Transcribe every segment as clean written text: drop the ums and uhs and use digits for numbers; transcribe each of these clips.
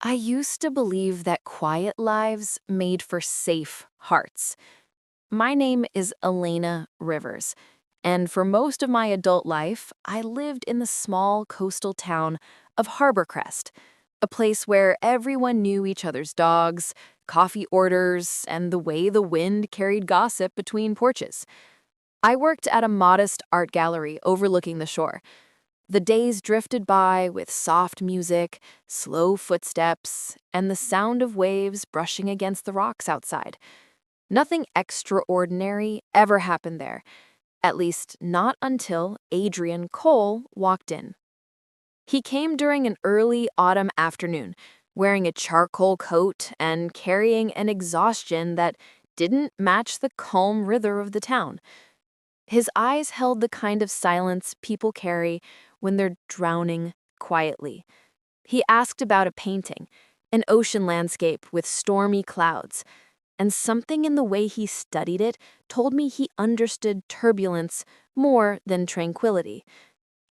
I used to believe that quiet lives made for safe hearts. My name is Elena Rivers, and for most of my adult life, I lived in the small coastal town of Harborcrest, a place where everyone knew each other's dogs, coffee orders, and the way the wind carried gossip between porches. I worked at a modest art gallery overlooking the shore. The days drifted by with soft music, slow footsteps, and the sound of waves brushing against the rocks outside. Nothing extraordinary ever happened there, at least not until Adrian Cole walked in. He came during an early autumn afternoon, wearing a charcoal coat and carrying an exhaustion that didn't match the calm rhythm of the town. His eyes held the kind of silence people carry when they're drowning quietly. He asked about a painting, an ocean landscape with stormy clouds, and something in the way he studied it told me he understood turbulence more than tranquility.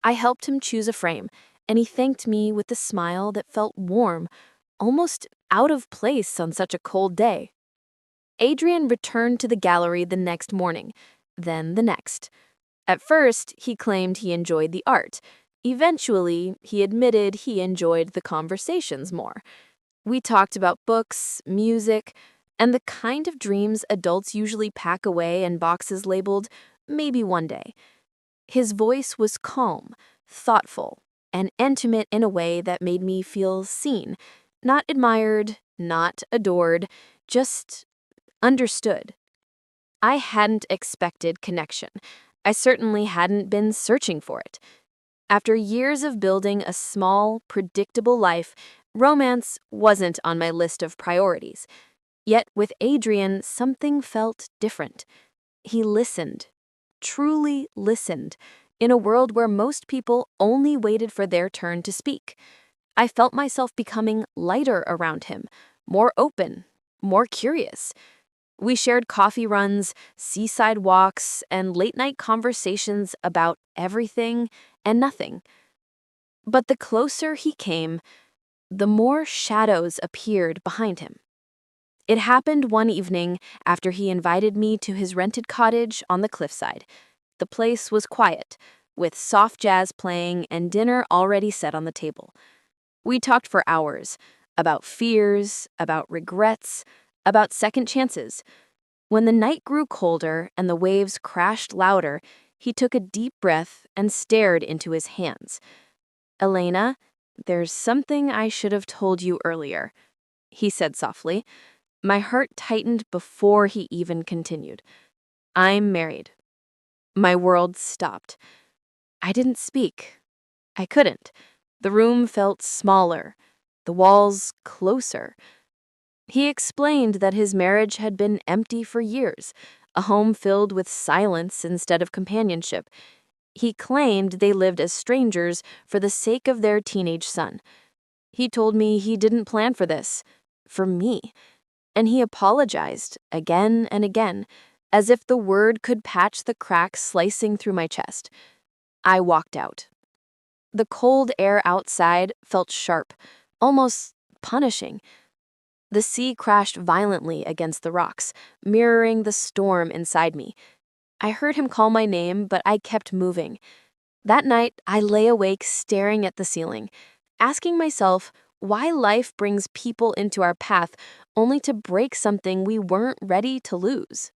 I helped him choose a frame, and he thanked me with a smile that felt warm, almost out of place on such a cold day. Adrian returned to the gallery the next morning, then the next. At first, he claimed he enjoyed the art. Eventually, he admitted he enjoyed the conversations more. We talked about books, music, and the kind of dreams adults usually pack away in boxes labeled, maybe one day. His voice was calm, thoughtful, and intimate in a way that made me feel seen, not admired, not adored, just understood. I hadn't expected connection. I certainly hadn't been searching for it. After years of building a small, predictable life, romance wasn't on my list of priorities. Yet with Adrian, something felt different. He listened, truly listened, in a world where most people only waited for their turn to speak. I felt myself becoming lighter around him, more open, more curious. We shared coffee runs, seaside walks, and late-night conversations about everything and nothing. But the closer he came, the more shadows appeared behind him. It happened one evening after he invited me to his rented cottage on the cliffside. The place was quiet, with soft jazz playing and dinner already set on the table. We talked for hours about fears, about regrets, about second chances. When the night grew colder and the waves crashed louder, he took a deep breath and stared into his hands. "Elena, there's something I should have told you earlier," he said softly. My heart tightened before he even continued. "I'm married." My world stopped. I didn't speak. I couldn't. The room felt smaller, the walls closer. He explained that his marriage had been empty for years, a home filled with silence instead of companionship. He claimed they lived as strangers for the sake of their teenage son. He told me he didn't plan for this, for me, and he apologized again and again, as if the word could patch the crack slicing through my chest. I walked out. The cold air outside felt sharp, almost punishing. The sea crashed violently against the rocks, mirroring the storm inside me. I heard him call my name, but I kept moving. That night, I lay awake staring at the ceiling, asking myself why life brings people into our path only to break something we weren't ready to lose.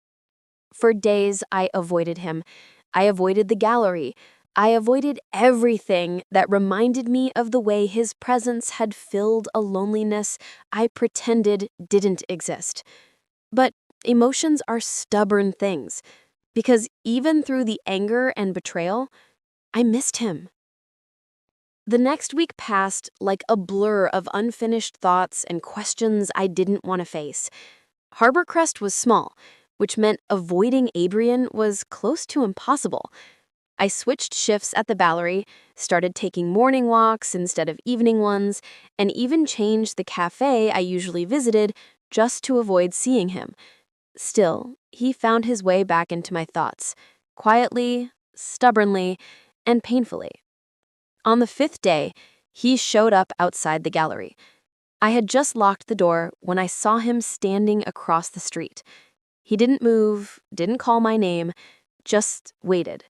For days, I avoided him. I avoided the gallery. I avoided everything that reminded me of the way his presence had filled a loneliness I pretended didn't exist. But emotions are stubborn things, because even through the anger and betrayal, I missed him. The next week passed like a blur of unfinished thoughts and questions I didn't want to face. Harborcrest was small, which meant avoiding Adrian was close to impossible. I switched shifts at the Bowery, started taking morning walks instead of evening ones, and even changed the cafe I usually visited just to avoid seeing him. Still, he found his way back into my thoughts, quietly, stubbornly, and painfully. On the fifth day, he showed up outside the gallery. I had just locked the door when I saw him standing across the street. He didn't move, didn't call my name, just waited.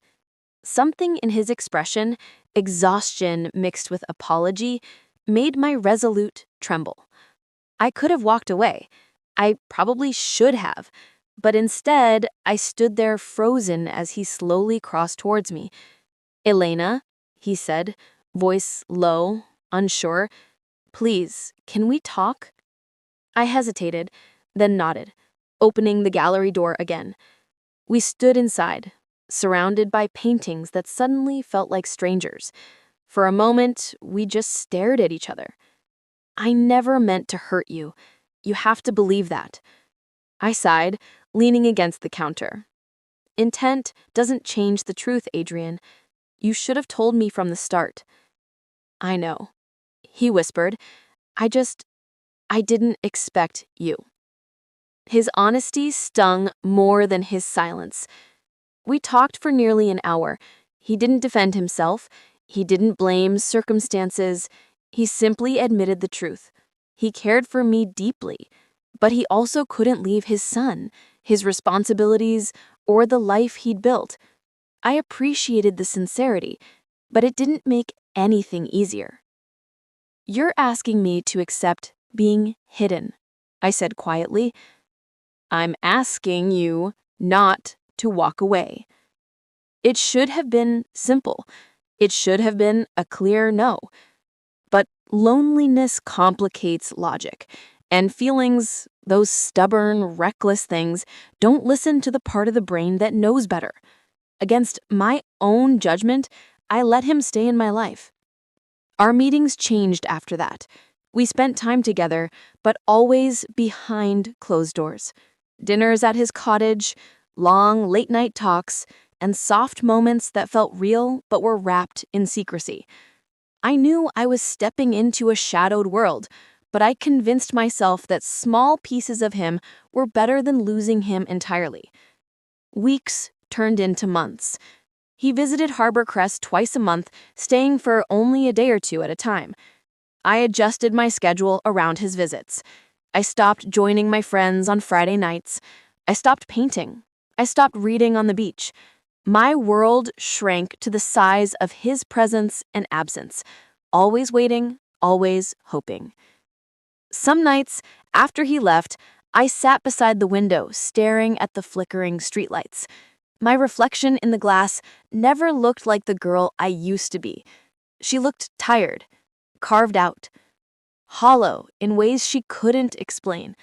Something in his expression, exhaustion mixed with apology, made my resolute tremble. I could have walked away. I probably should have. But instead, I stood there frozen as he slowly crossed towards me. "Elena," he said, voice low, unsure, "please, can we talk?" I hesitated, then nodded, opening the gallery door again. We stood inside, surrounded by paintings that suddenly felt like strangers. For a moment, we just stared at each other. "I never meant to hurt you. You have to believe that." I sighed, leaning against the counter. "Intent doesn't change the truth, Adrian. You should have told me from the start." "I know," he whispered. I didn't expect you." His honesty stung more than his silence. We talked for nearly an hour. He didn't defend himself. He didn't blame circumstances. He simply admitted the truth. He cared for me deeply, but he also couldn't leave his son, his responsibilities, or the life he'd built. I appreciated the sincerity, but it didn't make anything easier. "You're asking me to accept being hidden," I said quietly. "I'm asking you not to walk away." It should have been simple. It should have been a clear no. But loneliness complicates logic, and feelings, those stubborn, reckless things, don't listen to the part of the brain that knows better. Against my own judgment, I let him stay in my life. Our meetings changed after that. We spent time together, but always behind closed doors. Dinners at his cottage, long late-night talks, and soft moments that felt real but were wrapped in secrecy. I knew I was stepping into a shadowed world, but I convinced myself that small pieces of him were better than losing him entirely. Weeks turned into months. He visited Harborcrest twice a month, staying for only a day or two at a time. I adjusted my schedule around his visits. I stopped joining my friends on Friday nights. I stopped painting. I stopped reading on the beach. My world shrank to the size of his presence and absence, always waiting, always hoping. Some nights, after he left, I sat beside the window, staring at the flickering streetlights. My reflection in the glass never looked like the girl I used to be. She looked tired, carved out, hollow in ways she couldn't explain.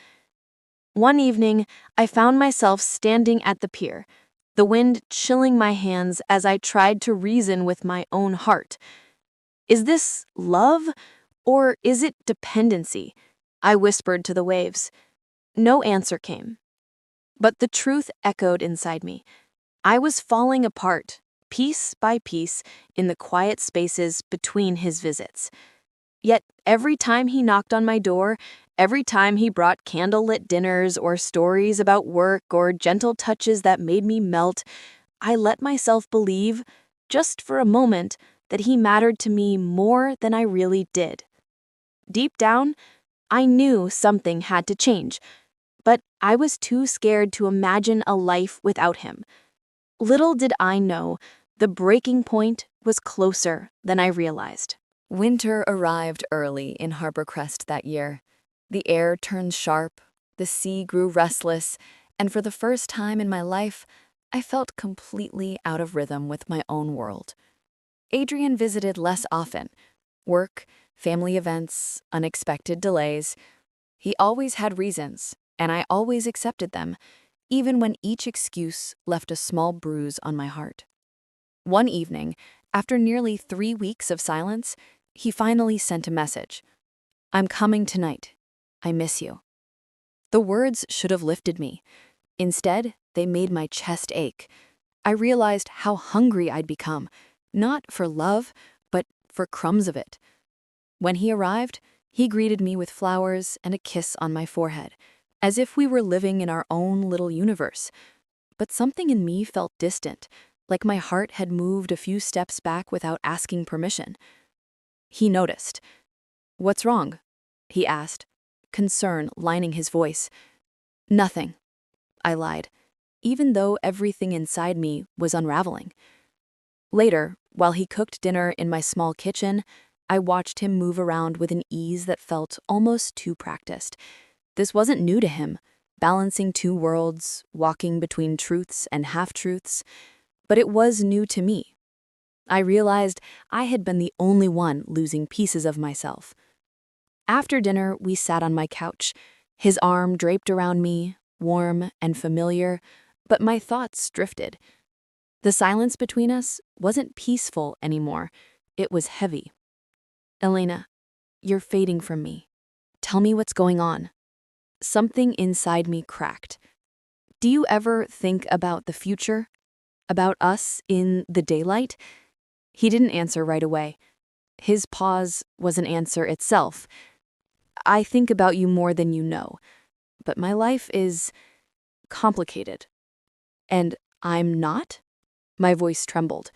One evening, I found myself standing at the pier, the wind chilling my hands as I tried to reason with my own heart. "Is this love, or is it dependency?" I whispered to the waves. No answer came. But the truth echoed inside me. I was falling apart, piece by piece, in the quiet spaces between his visits. Yet every time he knocked on my door, every time he brought candlelit dinners or stories about work or gentle touches that made me melt, I let myself believe, just for a moment, that he mattered to me more than I really did. Deep down, I knew something had to change, but I was too scared to imagine a life without him. Little did I know, the breaking point was closer than I realized. Winter arrived early in Harborcrest that year. The air turned sharp, the sea grew restless, and for the first time in my life, I felt completely out of rhythm with my own world. Adrian visited less often. Work, family events, unexpected delays. He always had reasons, and I always accepted them, even when each excuse left a small bruise on my heart. One evening, after nearly 3 weeks of silence, he finally sent a message. "I'm coming tonight. I miss you." The words should have lifted me. Instead, they made my chest ache. I realized how hungry I'd become, not for love, but for crumbs of it. When he arrived, he greeted me with flowers and a kiss on my forehead, as if we were living in our own little universe. But something in me felt distant, like my heart had moved a few steps back without asking permission. He noticed. "What's wrong?" he asked, concern lining his voice. Nothing, I lied, even though everything inside me was unraveling. Later, while he cooked dinner in my small kitchen, I watched him move around with an ease that felt almost too practiced. This wasn't new to him, balancing two worlds, walking between truths and half-truths, but it was new to me. I realized I had been the only one losing pieces of myself. After dinner, we sat on my couch, his arm draped around me, warm and familiar, but my thoughts drifted. The silence between us wasn't peaceful anymore. It was heavy. Elena, you're fading from me. Tell me what's going on. Something inside me cracked. Do you ever think about the future? About us in the daylight? He didn't answer right away. His pause was an answer itself. I think about you more than you know, but my life is complicated. And I'm not? My voice trembled.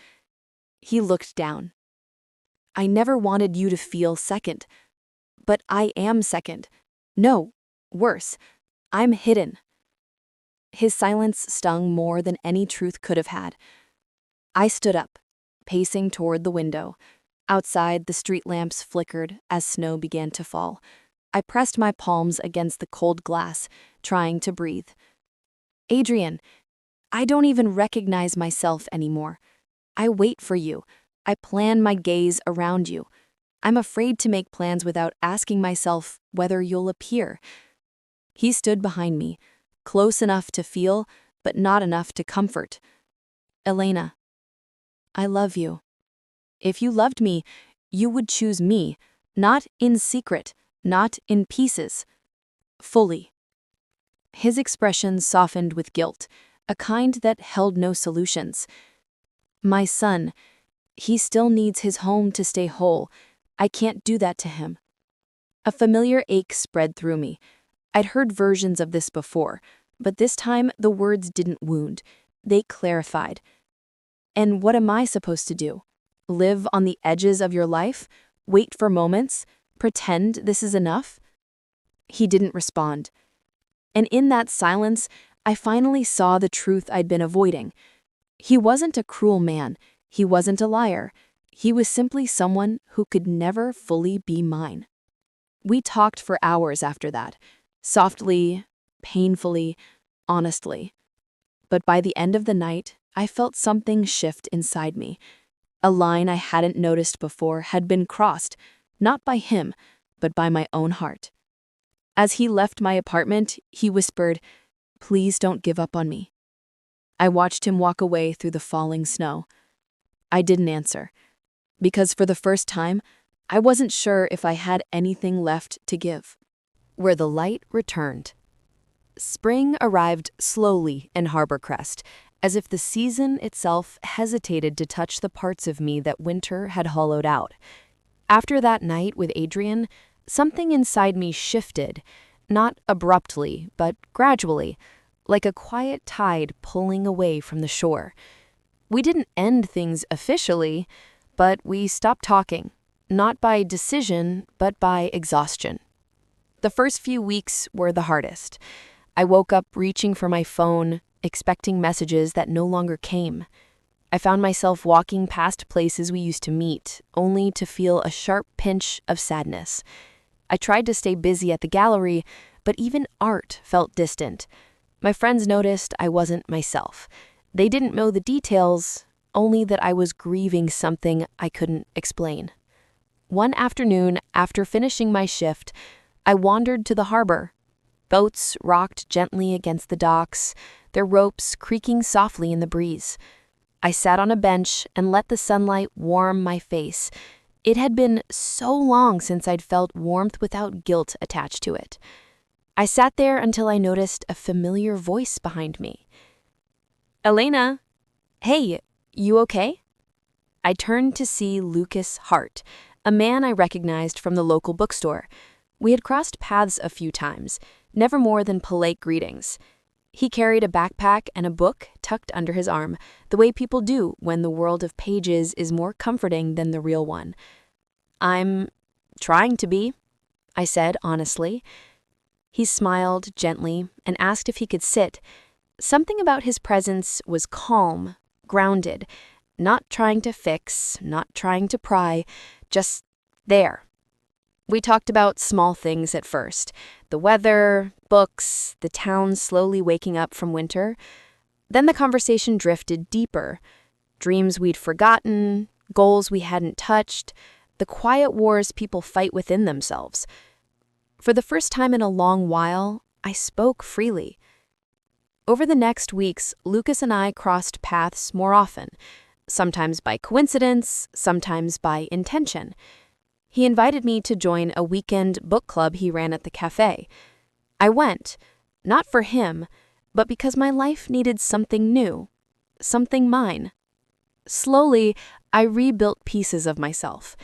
He looked down. I never wanted you to feel second, but I am second. No, worse, I'm hidden. His silence stung more than any truth could have had. I stood up, pacing toward the window. Outside, the street lamps flickered as snow began to fall. I pressed my palms against the cold glass, trying to breathe. Adrian, I don't even recognize myself anymore. I wait for you. I plan my gaze around you. I'm afraid to make plans without asking myself whether you'll appear. He stood behind me, close enough to feel, but not enough to comfort. Elena, I love you. If you loved me, you would choose me, not in secret, not in pieces, fully. His expression softened with guilt, a kind that held no solutions. My son, he still needs his home to stay whole. I can't do that to him. A familiar ache spread through me. I'd heard versions of this before, but this time the words didn't wound. They clarified. And what am I supposed to do? Live on the edges of your life? Wait for moments? Pretend this is enough? He didn't respond. And in that silence, I finally saw the truth I'd been avoiding. He wasn't a cruel man. He wasn't a liar. He was simply someone who could never fully be mine. We talked for hours after that, softly, painfully, honestly. But by the end of the night, I felt something shift inside me. A line I hadn't noticed before had been crossed, not by him, but by my own heart. As he left my apartment, he whispered, "Please don't give up on me." I watched him walk away through the falling snow. I didn't answer, because for the first time, I wasn't sure if I had anything left to give. Where the light returned. Spring arrived slowly in Harborcrest, as if the season itself hesitated to touch the parts of me that winter had hollowed out. After that night with Adrian, something inside me shifted, not abruptly, but gradually, like a quiet tide pulling away from the shore. We didn't end things officially, but we stopped talking, not by decision, but by exhaustion. The first few weeks were the hardest. I woke up reaching for my phone, expecting messages that no longer came. I found myself walking past places we used to meet, only to feel a sharp pinch of sadness. I tried to stay busy at the gallery, but even art felt distant. My friends noticed I wasn't myself. They didn't know the details, only that I was grieving something I couldn't explain. One afternoon, after finishing my shift, I wandered to the harbor. Boats rocked gently against the docks, their ropes creaking softly in the breeze. I sat on a bench and let the sunlight warm my face. It had been so long since I'd felt warmth without guilt attached to it. I sat there until I noticed a familiar voice behind me. "Elena, hey, you okay?" I turned to see Lucas Hart, a man I recognized from the local bookstore. We had crossed paths a few times, never more than polite greetings. He carried a backpack and a book tucked under his arm, the way people do when the world of pages is more comforting than the real one. "I'm trying to be," I said honestly. He smiled gently and asked if he could sit. Something about his presence was calm, grounded, not trying to fix, not trying to pry, just there. We talked about small things at first: the weather, books, the town slowly waking up from winter. Then the conversation drifted deeper: dreams we'd forgotten, goals we hadn't touched, the quiet wars people fight within themselves. For the first time in a long while, I spoke freely. Over the next weeks, Lucas and I crossed paths more often, sometimes by coincidence, sometimes by intention. He invited me to join a weekend book club he ran at the cafe. I went, not for him, but because my life needed something new, something mine. Slowly, I rebuilt pieces of myself.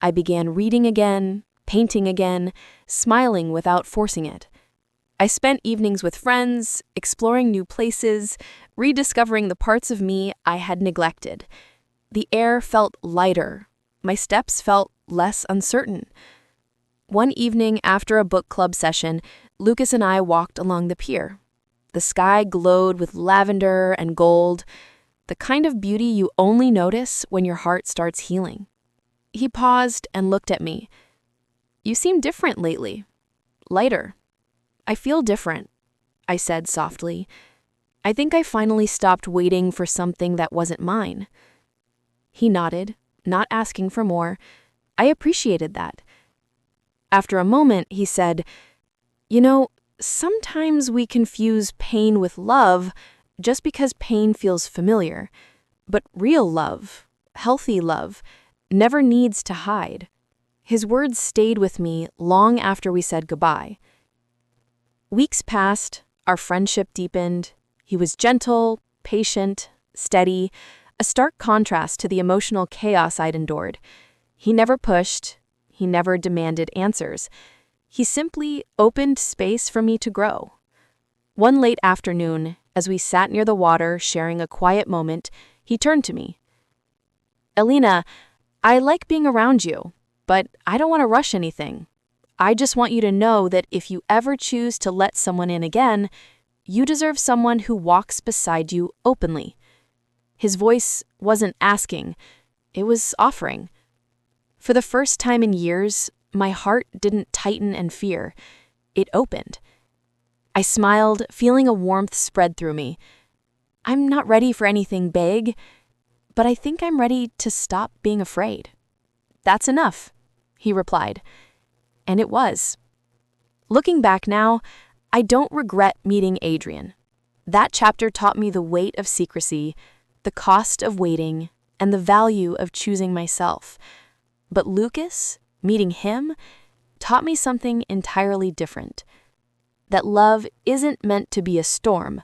I began reading again, painting again, smiling without forcing it. I spent evenings with friends, exploring new places, rediscovering the parts of me I had neglected. The air felt lighter. My steps felt less uncertain. One evening after a book club session, Lucas and I walked along the pier. The sky glowed with lavender and gold, the kind of beauty you only notice when your heart starts healing. He paused and looked at me. "You seem different lately. Lighter." "I feel different," I said softly. "I think I finally stopped waiting for something that wasn't mine." He nodded, not asking for more. I appreciated that. After a moment, he said, "You know, sometimes we confuse pain with love just because pain feels familiar. But real love, healthy love, never needs to hide." His words stayed with me long after we said goodbye. Weeks passed, our friendship deepened. He was gentle, patient, steady, a stark contrast to the emotional chaos I'd endured. He never pushed. He never demanded answers. He simply opened space for me to grow. One late afternoon, as we sat near the water sharing a quiet moment, he turned to me. "Elena, I like being around you, but I don't want to rush anything. I just want you to know that if you ever choose to let someone in again, you deserve someone who walks beside you openly." His voice wasn't asking, it was offering. For the first time in years, my heart didn't tighten in fear. It opened. I smiled, feeling a warmth spread through me. "I'm not ready for anything big, but I think I'm ready to stop being afraid." "That's enough," he replied. And it was. Looking back now, I don't regret meeting Adrian. That chapter taught me the weight of secrecy, the cost of waiting, and the value of choosing myself. But Lucas, meeting him, taught me something entirely different. That love isn't meant to be a storm.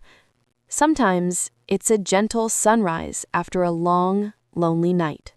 Sometimes it's a gentle sunrise after a long, lonely night.